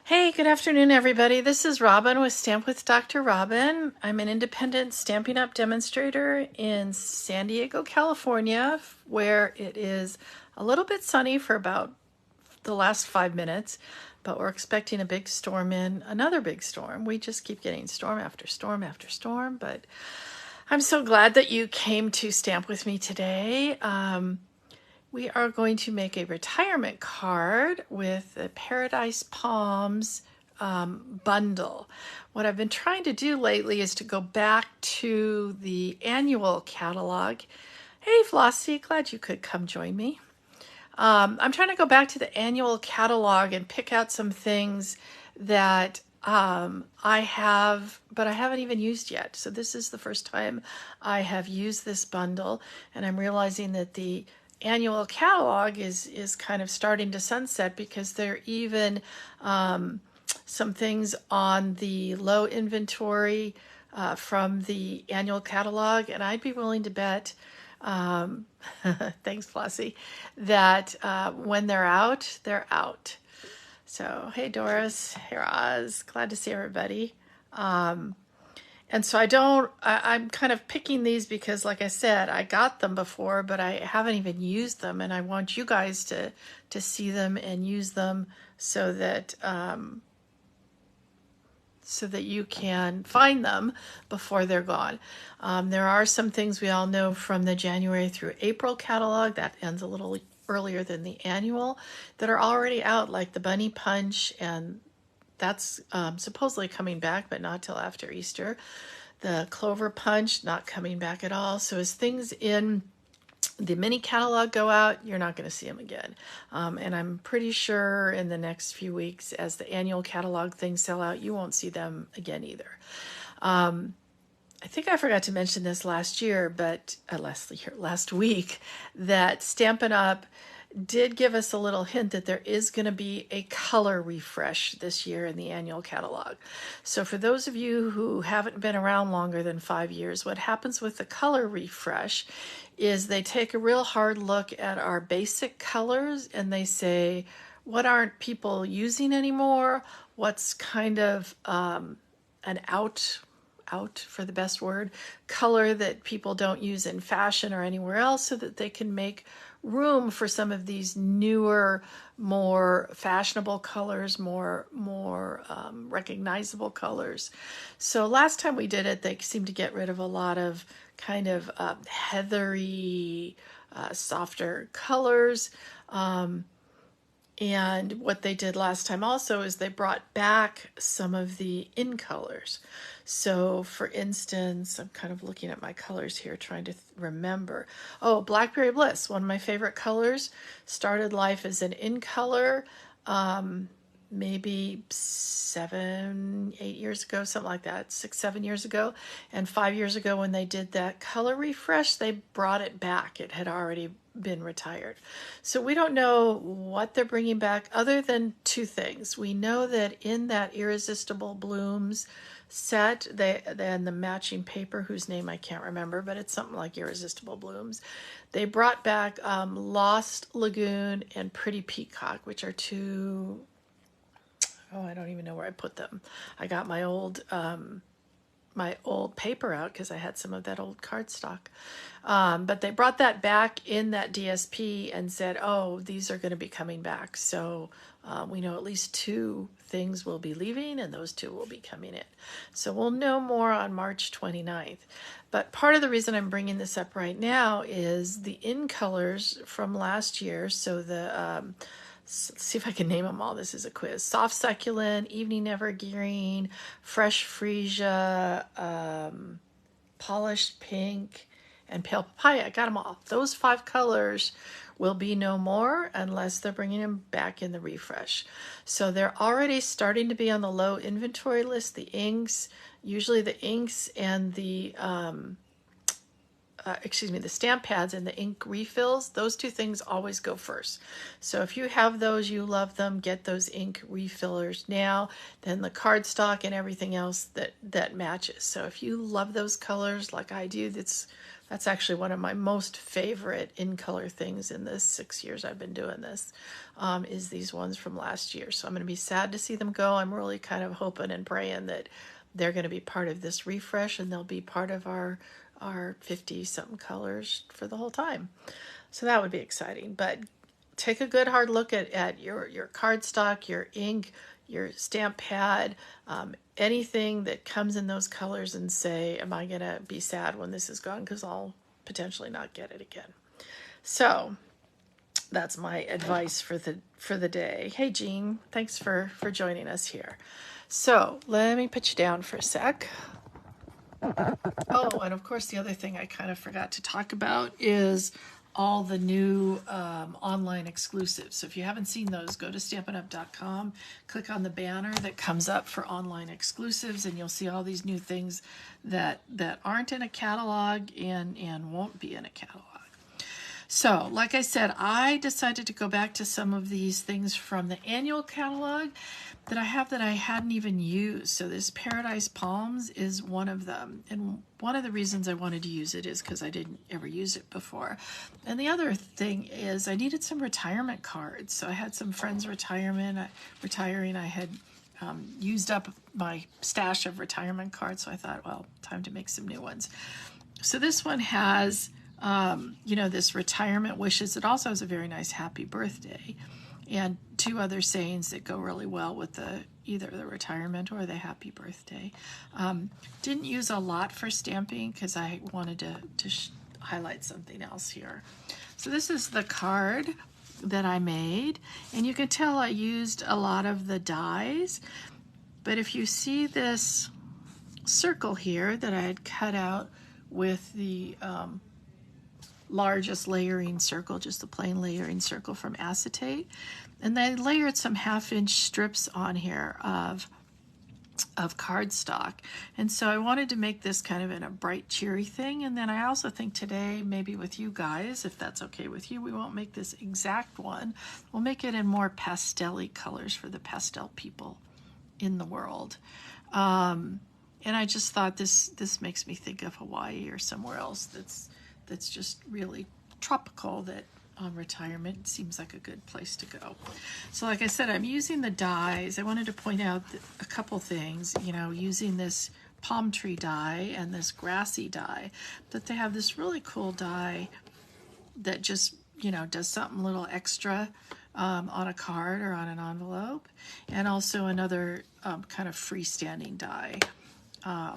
Hey, good afternoon, everybody. This is Robin with Stamp with Dr. Robin. I'm an independent Stampin' Up! Demonstrator in San Diego, California, where it is a little bit sunny for about the last 5 minutes, but we're expecting a big storm another big storm. We just keep getting storm after storm after storm, but I'm so glad that you came to stamp with me today. We are going to make a retirement card with the Paradise Palms bundle. What I've been trying to do lately is to go back to the annual catalog. Hey Flossie, glad you could come join me. I'm trying to go back to the annual catalog and pick out some things that I have, but I haven't even used yet. So this is the first time I have used this bundle, and I'm realizing that the annual catalog is kind of starting to sunset because there are even some things on the low inventory from the annual catalog, and I'd be willing to bet thanks Flossie, that when they're out, they're out. So hey Doris, hey Roz, glad to see everybody. And so I'm kind of picking these because, like I said, I got them before, but I haven't even used them, and I want you guys to see them and use them so that you can find them before they're gone. There are some things we all know from the January through April catalog that ends a little earlier than the annual that are already out, like the Bunny Punch, and that's supposedly coming back, but not till after Easter. The Clover Punch, not coming back at all. So as things in the mini catalog go out, you're not going to see them again. And I'm pretty sure in the next few weeks, as the annual catalog things sell out, you won't see them again either. I think I forgot to mention this last week, that Stampin' Up! Did give us a little hint that there is going to be a color refresh this year in the annual catalog. So for those of you who haven't been around longer than 5 years, what happens with the color refresh is they take a real hard look at our basic colors and they say, what aren't people using anymore? What's kind of an out for the best word, color that people don't use in fashion or anywhere else, so that they can make room for some of these newer, more fashionable colors, more recognizable colors. So last time we did it, they seemed to get rid of a lot of kind of heathery, softer colors. And what they did last time also is they brought back some of the in colors. So for instance, I'm kind of looking at my colors here, trying to remember. Oh, Blackberry Bliss, one of my favorite colors, started life as an in color, maybe 7, 8 years ago, something like that, 6, 7 years ago. And 5 years ago when they did that color refresh, they brought it back. It had already been retired. So we don't know what they're bringing back other than two things. We know that in that Irresistible Blooms set, and the matching paper, whose name I can't remember, but it's something like Irresistible Blooms, they brought back Lost Lagoon and Pretty Peacock, which are two, I don't even know where I put them. I got my old paper out because I had some of that old cardstock. But they brought that back in that DSP and said, oh, these are going to be coming back. So we know at least 2 things will be leaving and those 2 will be coming in. So we'll know more on March 29th. But part of the reason I'm bringing this up right now is the in colors from last year. So the let's see if I can name them all. This is a quiz. Soft Succulent, Evening Evergreen, Fresh Freesia, Polished Pink, and Pale Papaya. I got them all. Those 5 colors will be no more unless they're bringing them back in the refresh. So they're already starting to be on the low inventory list. The inks, usually the inks and the the stamp pads and the ink refills, those 2 things always go first. So if you have those, you love them, get those ink refillers now, then the cardstock and everything else that matches. So if you love those colors like I do, that's That's actually one of my most favorite in color things in this 6 years I've been doing this, is these ones from last year. So I'm going to be sad to see them go. I'm really kind of hoping and praying that they're going to be part of this refresh and they'll be part of our 50 something colors for the whole time. So that would be exciting. But take a good hard look at your cardstock, your ink, your stamp pad, anything that comes in those colors, and say, am I going to be sad when this is gone? Because I'll potentially not get it again. So that's my advice for the day. Hey, Jean, thanks for joining us here. So let me put you down for a sec. Oh, and of course, the other thing I kind of forgot to talk about is all the new online exclusives. So if you haven't seen those, go to stampin'up.com, click on the banner that comes up for online exclusives, and you'll see all these new things that aren't in a catalog and won't be in a catalog. So, like I said, I decided to go back to some of these things from the annual catalog that I have that I hadn't even used. So this Paradise Palms is one of them. And one of the reasons I wanted to use it is because I didn't ever use it before. And the other thing is I needed some retirement cards. So I had some friends retiring. I had used up my stash of retirement cards. So I thought, well, time to make some new ones. So this one has, this retirement wishes. It also has a very nice happy birthday and two other sayings that go really well with either the retirement or the happy birthday. Didn't use a lot for stamping because I wanted to highlight something else here. So this is the card that I made, and you can tell I used a lot of the dies, but if you see this circle here that I had cut out with the largest layering circle, just the plain layering circle from acetate, and I layered some 1/2-inch strips on here of cardstock. And so I wanted to make this kind of in a bright, cheery thing. And then I also think today, maybe with you guys, if that's okay with you, we won't make this exact one. We'll make it in more pastel-y colors for the pastel people in the world. And I just thought this makes me think of Hawaii or somewhere else that's just really tropical, that retirement seems like a good place to go. So like I said, I'm using the dies. I wanted to point out a couple things, using this palm tree die and this grassy die, that they have this really cool die that just, does something a little extra on a card or on an envelope, and also another kind of freestanding die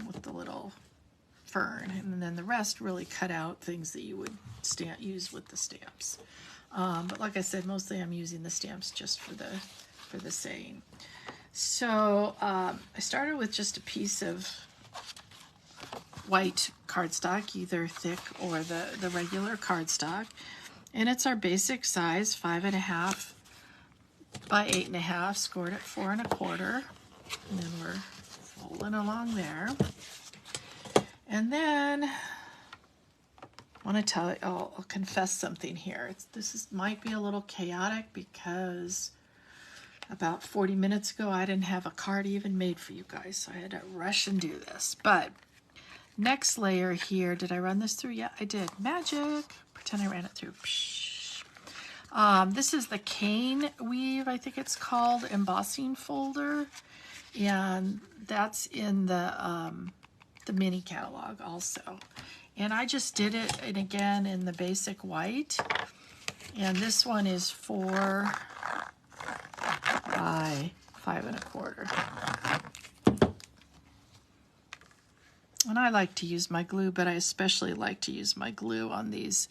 with the little fern, and then the rest really cut out things that you would use with the stamps. But like I said, mostly I'm using the stamps just for the saying. So I started with just a piece of white cardstock, either thick or the regular cardstock, and it's our basic size, 5.5 by 8.5, scored at 4 1/4, and then we're folding along there. And then I want to tell you, I'll confess something here. This might be a little chaotic because about 40 minutes ago I didn't have a card even made for you guys, so I had to rush and do this. But next layer here, did I run this through? Yeah, I did. Magic. Pretend I ran it through. This is the cane weave, I think it's called, embossing folder, and that's in the mini catalog also. And I just did it, and again, in the basic white. And this one is 4 by 5 1/4. And I like to use my glue, but I especially like to use my glue on these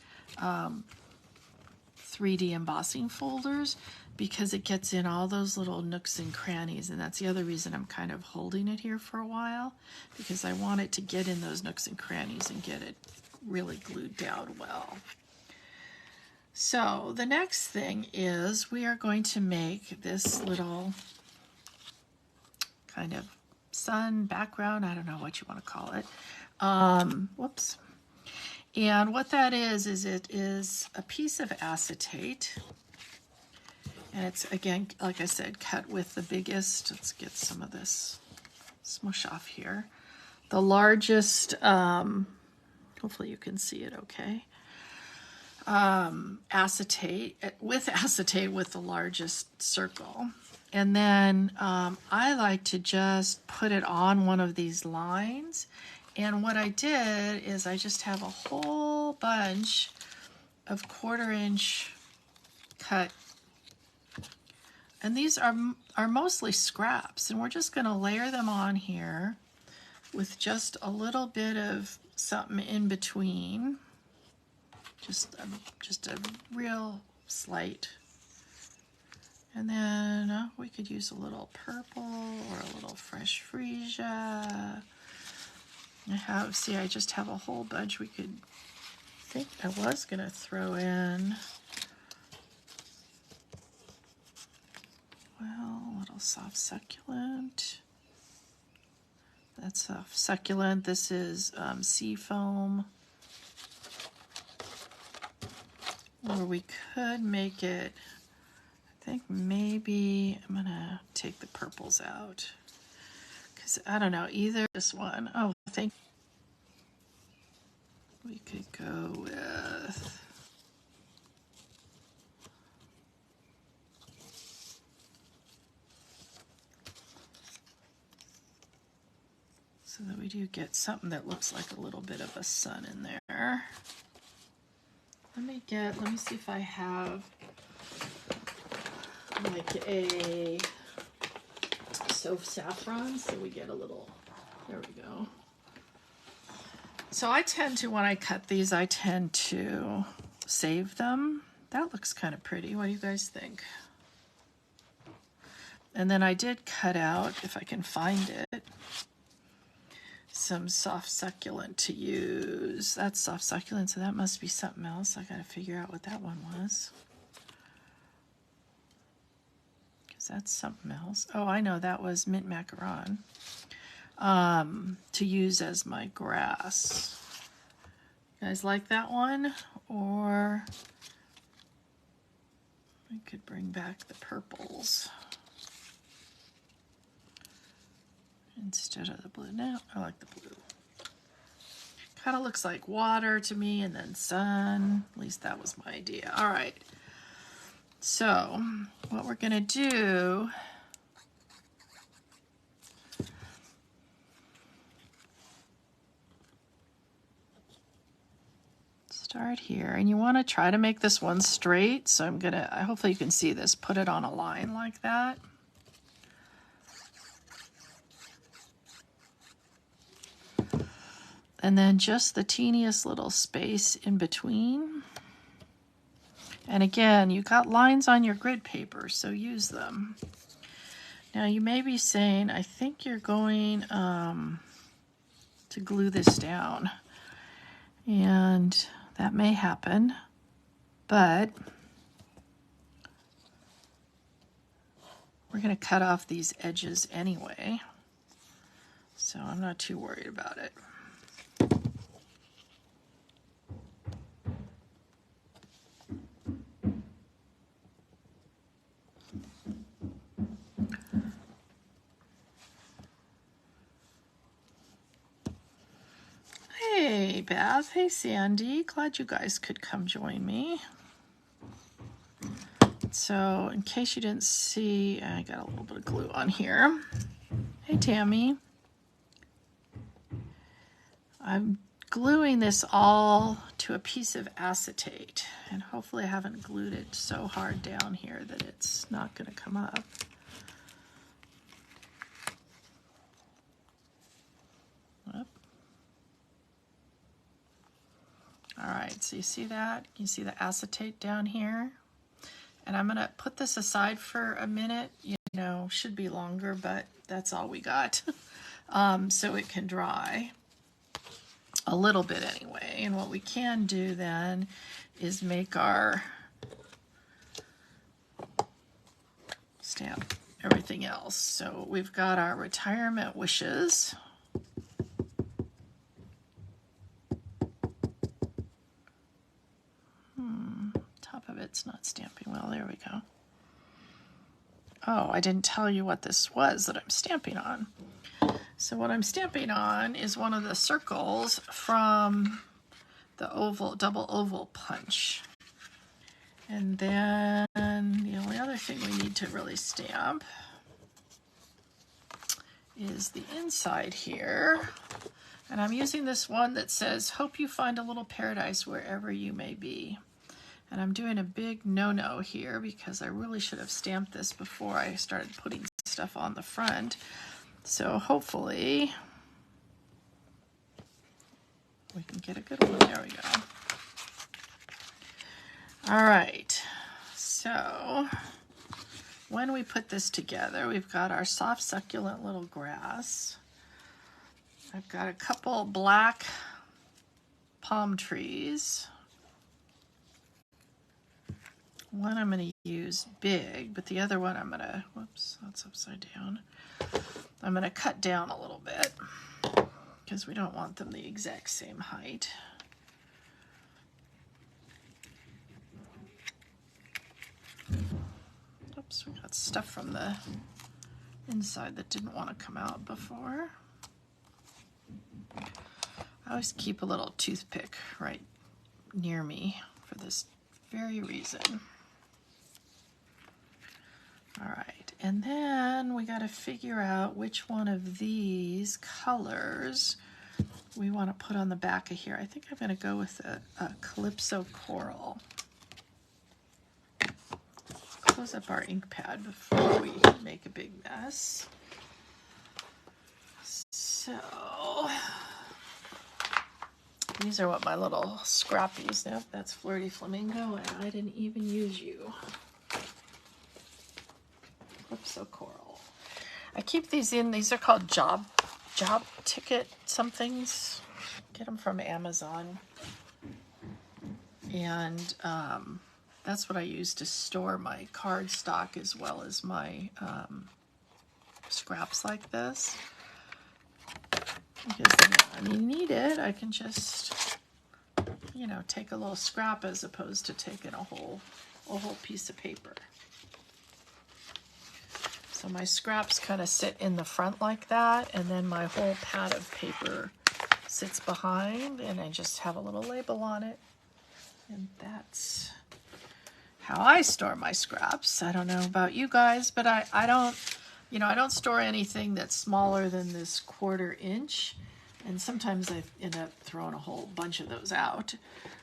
3D embossing folders, because it gets in all those little nooks and crannies, and that's the other reason I'm kind of holding it here for a while, because I want it to get in those nooks and crannies and get it really glued down well. So the next thing is we are going to make this little kind of sun background, I don't know what you want to call it. Whoops. And what that is it is a piece of acetate. And it's, again, like I said, cut with the biggest, let's get some of this smush off here, the largest Hopefully you can see it okay. Acetate with the largest circle. And then I like to just put it on one of these lines. And what I did is I just have a whole bunch of 1/4 inch cut. And these are mostly scraps. And we're just going to layer them on here with just a little bit of something in between. Just a real slight. And then we could use a little purple or a little fresh freesia. I just have a whole bunch. I think I was going to throw in, well, a little soft succulent. That's soft succulent. This is sea foam. Or we could make it, I think maybe I'm gonna take the purples out. Because I don't know, either this one, I think we could go with, so that we do get something that looks like a little bit of a sun in there. Let me see if I have like a Soap Saffron, so we get a little, there we go. So I tend to, when I cut these, I tend to save them. That looks kind of pretty. What do you guys think? And then I did cut out, if I can find it, some soft succulent to use. That's soft succulent, so that must be something else. I gotta figure out what that one was. Because that's something else. Oh, I know, that was mint macaron. To use as my grass. You guys like that one? Or I could bring back the purples instead of the blue. No, I like the blue. Kind of looks like water to me, and then sun. At least that was my idea. All right. So what we're gonna do, start here, and you want to try to make this one straight. So I'm gonna, hopefully you can see this, put it on a line like that. And then just the teeniest little space in between. And again, you got lines on your grid paper, so use them. Now you may be saying, I think you're going to glue this down. And that may happen, but we're going to cut off these edges anyway. So I'm not too worried about it. Hey Beth, hey Sandy, glad you guys could come join me. So in case you didn't see, I got a little bit of glue on here. Hey Tammy. I'm gluing this all to a piece of acetate, and hopefully I haven't glued it so hard down here that it's not going to come up. Whoop. All right, so you see that? You see the acetate down here? And I'm gonna put this aside for a minute. You know, should be longer, but that's all we got. So it can dry a little bit anyway. And what we can do then is make our stamp everything else. So we've got our retirement wishes. Top of it's not stamping well. There we go. Oh, I didn't tell you what this was that I'm stamping on. So what I'm stamping on is one of the circles from the oval, double oval punch. And then the only other thing we need to really stamp is the inside here. And I'm using this one that says, "Hope you find a little paradise wherever you may be." And I'm doing a big no-no here because I really should have stamped this before I started putting stuff on the front. So hopefully we can get a good one. There we go. All right, so when we put this together, we've got our soft succulent little grass. I've got a couple black palm trees. One I'm going to use big, but the other one I'm going to, whoops, that's upside down. I'm going to cut down a little bit because we don't want them the exact same height. Oops, we got stuff from the inside that didn't want to come out before. I always keep a little toothpick right near me for this very reason. All right, and then we got to figure out which one of these colors we want to put on the back of here. I think I'm going to go with a Calypso Coral. Close up our ink pad before we make a big mess. So these are what my little scrappies. Nope, that's Flirty Flamingo, and I didn't even use you. Calypso Coral. I keep these in. These are called job ticket somethings. Get them from Amazon, and that's what I use to store my card stock as well as my scraps like this. Because then when you need it, I can just, you know, take a little scrap as opposed to taking a whole piece of paper. So my scraps kind of sit in the front like that, and then my whole pad of paper sits behind, and I just have a little label on it. And that's how I store my scraps. I don't know about you guys, but I don't, you know, I don't store anything that's smaller than this 1/4 inch. And sometimes I end up throwing a whole bunch of those out.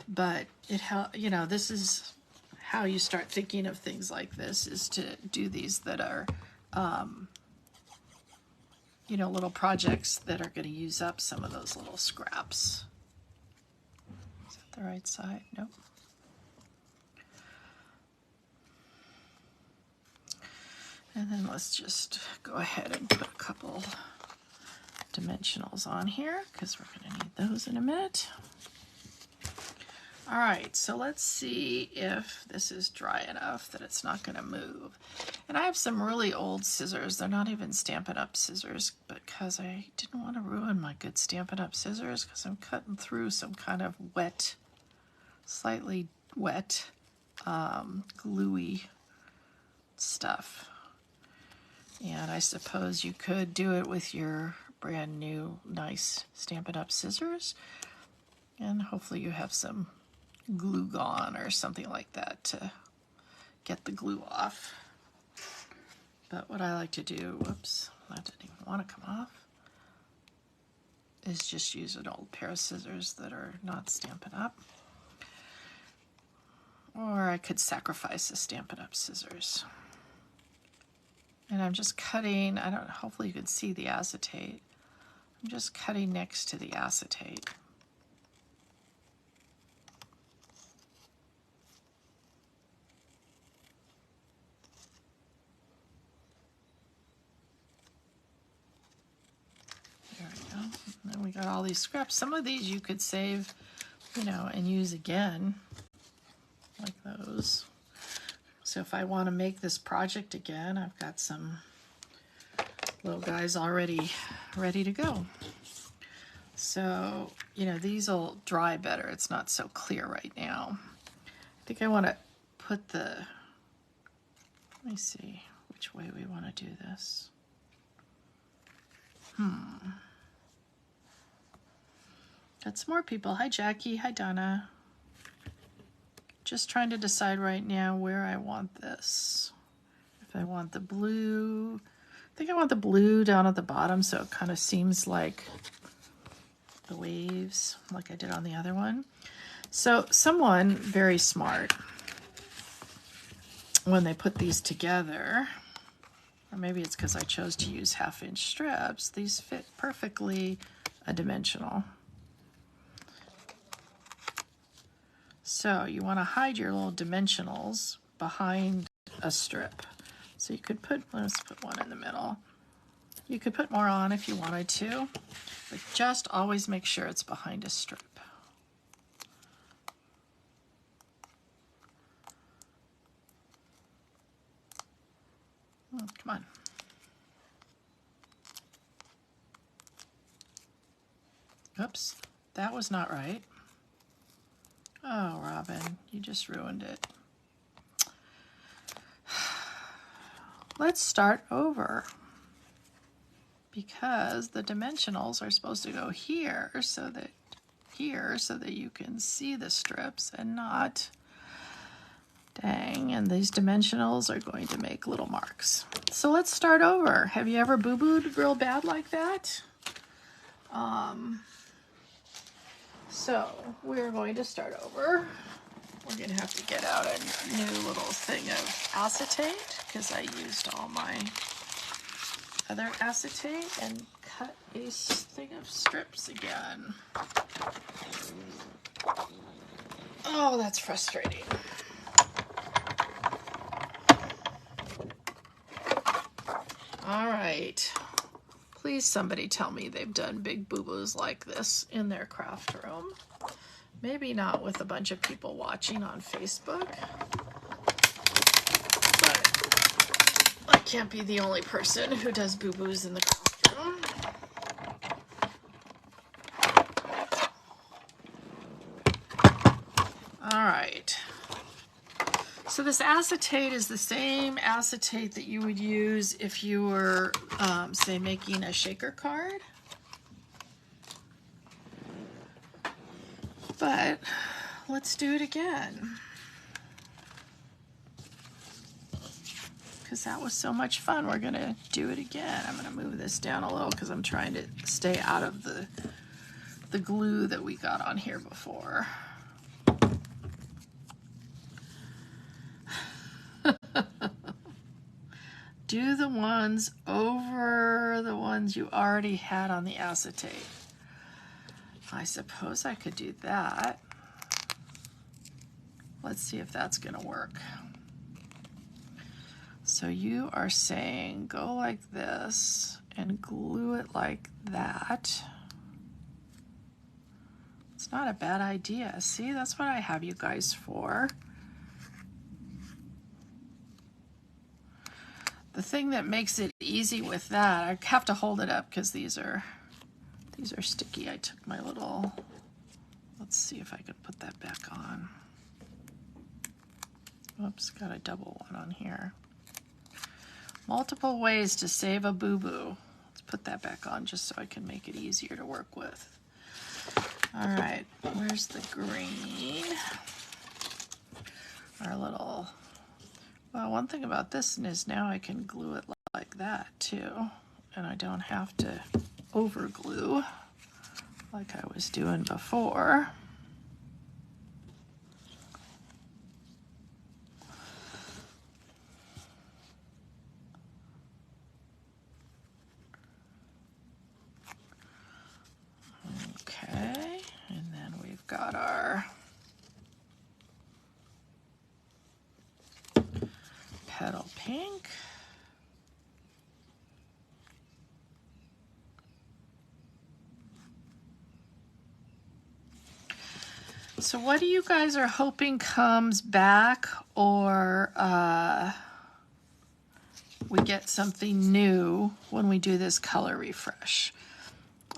But you know, this is how you start thinking of things like this, is to do these that are, you know, little projects that are going to use up some of those little scraps. Is that the right side? Nope. And then let's just go ahead and put a couple dimensionals on here because we're going to need those in a minute. All right, so let's see if this is dry enough that it's not going to move. And I have some really old scissors. They're not even Stampin' Up! Scissors because I didn't want to ruin my good Stampin' Up! Scissors because I'm cutting through some kind of wet, slightly wet, gluey stuff. And I suppose you could do it with your brand new nice Stampin' Up! Scissors. And hopefully you have some glue gone or something like that to get the glue off. But what I like to do, whoops, that didn't even want to come off, is just use an old pair of scissors that are not Stampin' Up! Or I could sacrifice the Stampin' Up! Scissors. And I'm just cutting, hopefully you can see the acetate. I'm just cutting next to the acetate. There we go. And then we got all these scraps. Some of these you could save, you know, and use again, like those. So if I want to make this project again, I've got some little guys already ready to go. So, you know, these will dry better. It's not so clear right now. I think I want to put the, let me see which way we want to do this. Got some more people. Hi, Jackie. Hi, Donna. Just trying to decide right now where I want this. If I want the blue, I think I want the blue down at the bottom so it kind of seems like the waves like I did on the other one. So someone very smart, when they put these together, or maybe it's because I chose to use 1/2-inch strips, these fit perfectly a dimensional. So you want to hide your little dimensionals behind a strip. So you could put, let's put one in the middle. You could put more on if you wanted to, but just always make sure it's behind a strip. Oh, come on. Oops, that was not right. Oh, Robin, you just ruined it. Let's start over, because the dimensionals are supposed to go here so that you can see the strips and not, dang, and these dimensionals are going to make little marks. So let's start over. Have you ever boo-booed real bad like that? So we're going to start over. We're going to have to get out a new little thing of acetate because I used all my other acetate, and cut a thing of strips again. Oh, that's frustrating. All right. Please somebody tell me they've done big boo-boos like this in their craft room. Maybe not with a bunch of people watching on Facebook, but I can't be the only person who does boo-boos in the craft room. All right. So this acetate is the same acetate that you would use if you were, say, making a shaker card. But let's do it again, because that was so much fun. We're gonna do it again. I'm gonna move this down a little because I'm trying to stay out of the glue that we got on here before. Do the ones over the ones you already had on the acetate. I suppose I could do that. Let's see if that's gonna work. So you are saying go like this and glue it like that. It's not a bad idea. See, that's what I have you guys for. The thing that makes it easy with that, I have to hold it up because these are sticky. I took my little, let's see if I could put that back on. Oops, got a double one on here. Multiple ways to save a boo-boo. Let's put that back on just so I can make it easier to work with. All right, where's the green? Our little, well, one thing about this is now I can glue it like that too, and I don't have to over glue like I was doing before. Okay, and then we've got our petal pink. So what do you guys are hoping comes back, or we get something new when we do this color refresh?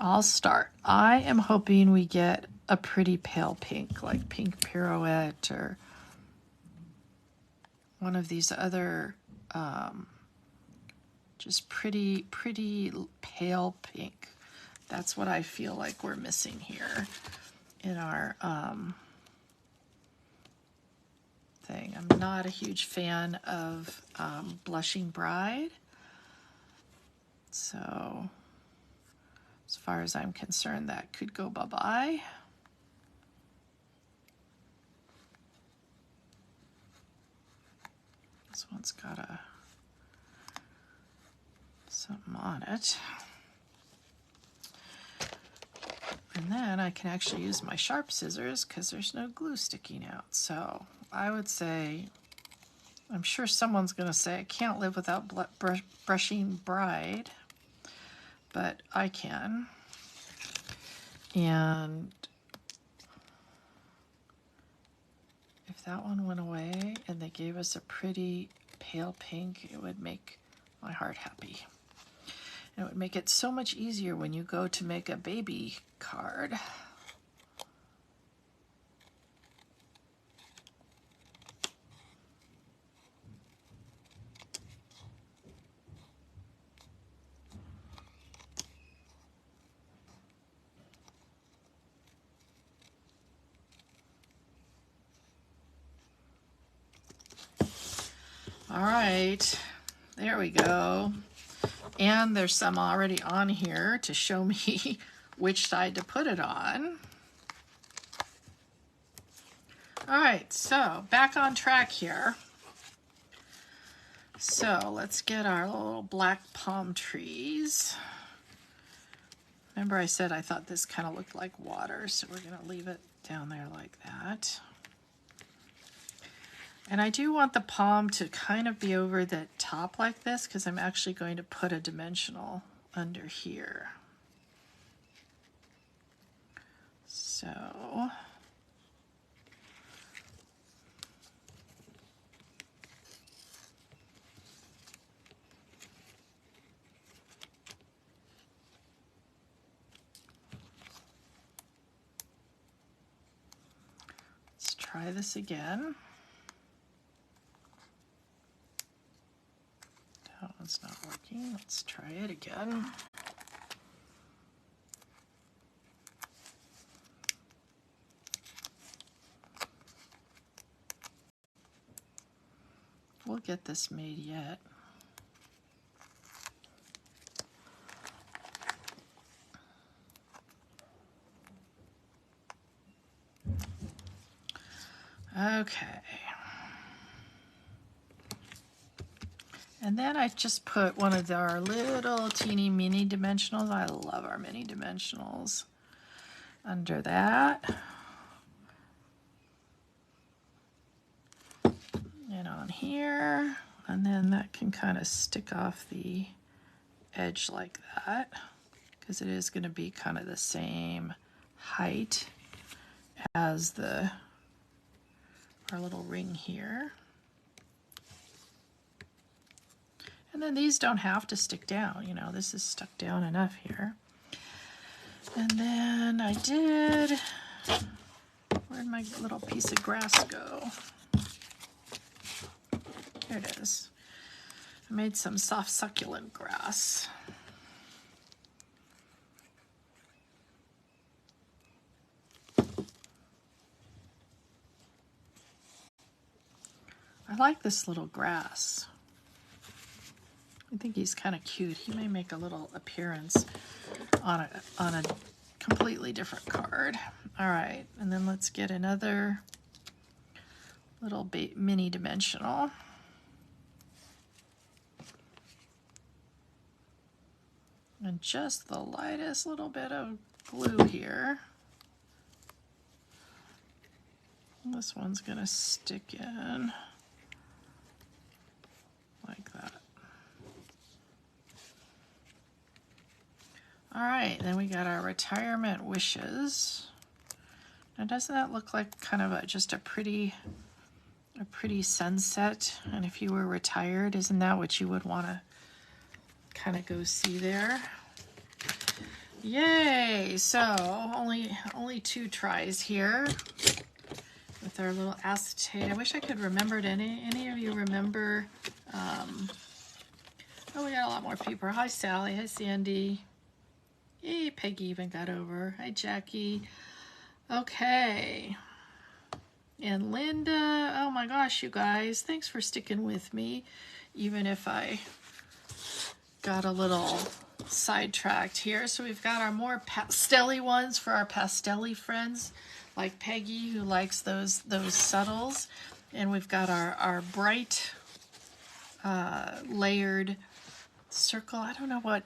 I'll start. I am hoping we get a pretty pale pink, like Pink Pirouette or one of these other just pretty pale pink That's what I feel like we're missing here in our thing. I'm not a huge fan of Blushing Bride. So as far as I'm concerned, that could go bye-bye. This one's got something on it. And then I can actually use my sharp scissors because there's no glue sticking out. So I would say, I'm sure someone's going to say I can't live without Brushing Bride, but I can. And if that one went away and they gave us a pretty pale pink, it would make my heart happy. And it would make it so much easier when you go to make a baby card. All right, there we go. And there's some already on here to show me which side to put it on. All right, so back on track here. So let's get our little black palm trees. Remember I said I thought this kind of looked like water, so we're going to leave it down there like that. And I do want the palm to kind of be over the top like this because I'm actually going to put a dimensional under here. So let's try this again. That one's not working. Let's try it again. We'll get this made yet. Okay. And then I just put one of our little teeny mini dimensionals. I love our mini dimensionals under that. And on here. And then that can kind of stick off the edge like that because it is going to be kind of the same height as our little ring here. And then these don't have to stick down, you know, this is stuck down enough here. And then I did, where'd my little piece of grass go? Here it is. I made some soft succulent grass. I like this little grass. I think he's kind of cute. He may make a little appearance on a completely different card. All right, and then let's get another little mini dimensional. And just the lightest little bit of glue here. This one's gonna stick in like that. All right, then we got our retirement wishes. Now doesn't that look like kind of just a pretty sunset? And if you were retired, isn't that what you would want to kind of go see there? Yay! So only 2 tries here with our little acetate. I wish I could remember it. Any of you remember? Oh, we got a lot more people. Hi Sally. Hi Sandy. Yay, Peggy even got over. Hi, Jackie. Okay. And Linda, oh my gosh, you guys, thanks for sticking with me, even if I got a little sidetracked here. So we've got our more pastel-y ones for our pastel-y friends, like Peggy, who likes those subtles. And we've got our bright layered circle. I don't know what,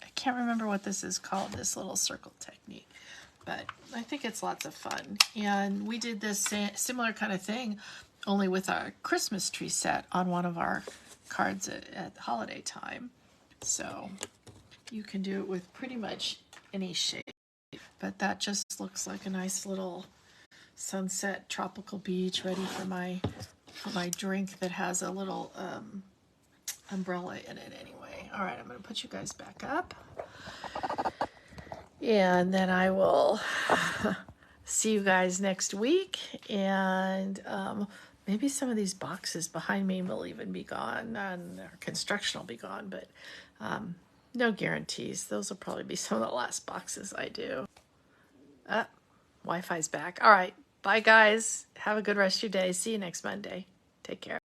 I can't remember what this is called, this little circle technique. But I think it's lots of fun. And we did this similar kind of thing, only with our Christmas tree set on one of our cards at holiday time. So you can do it with pretty much any shape. But that just looks like a nice little sunset tropical beach ready for my drink that has a little umbrella in it anyway. All right, I'm going to put you guys back up. And then I will see you guys next week. And maybe some of these boxes behind me will even be gone, and our construction will be gone, but no guarantees. Those will probably be some of the last boxes I do. Wi-Fi's back. All right. Bye, guys. Have a good rest of your day. See you next Monday. Take care.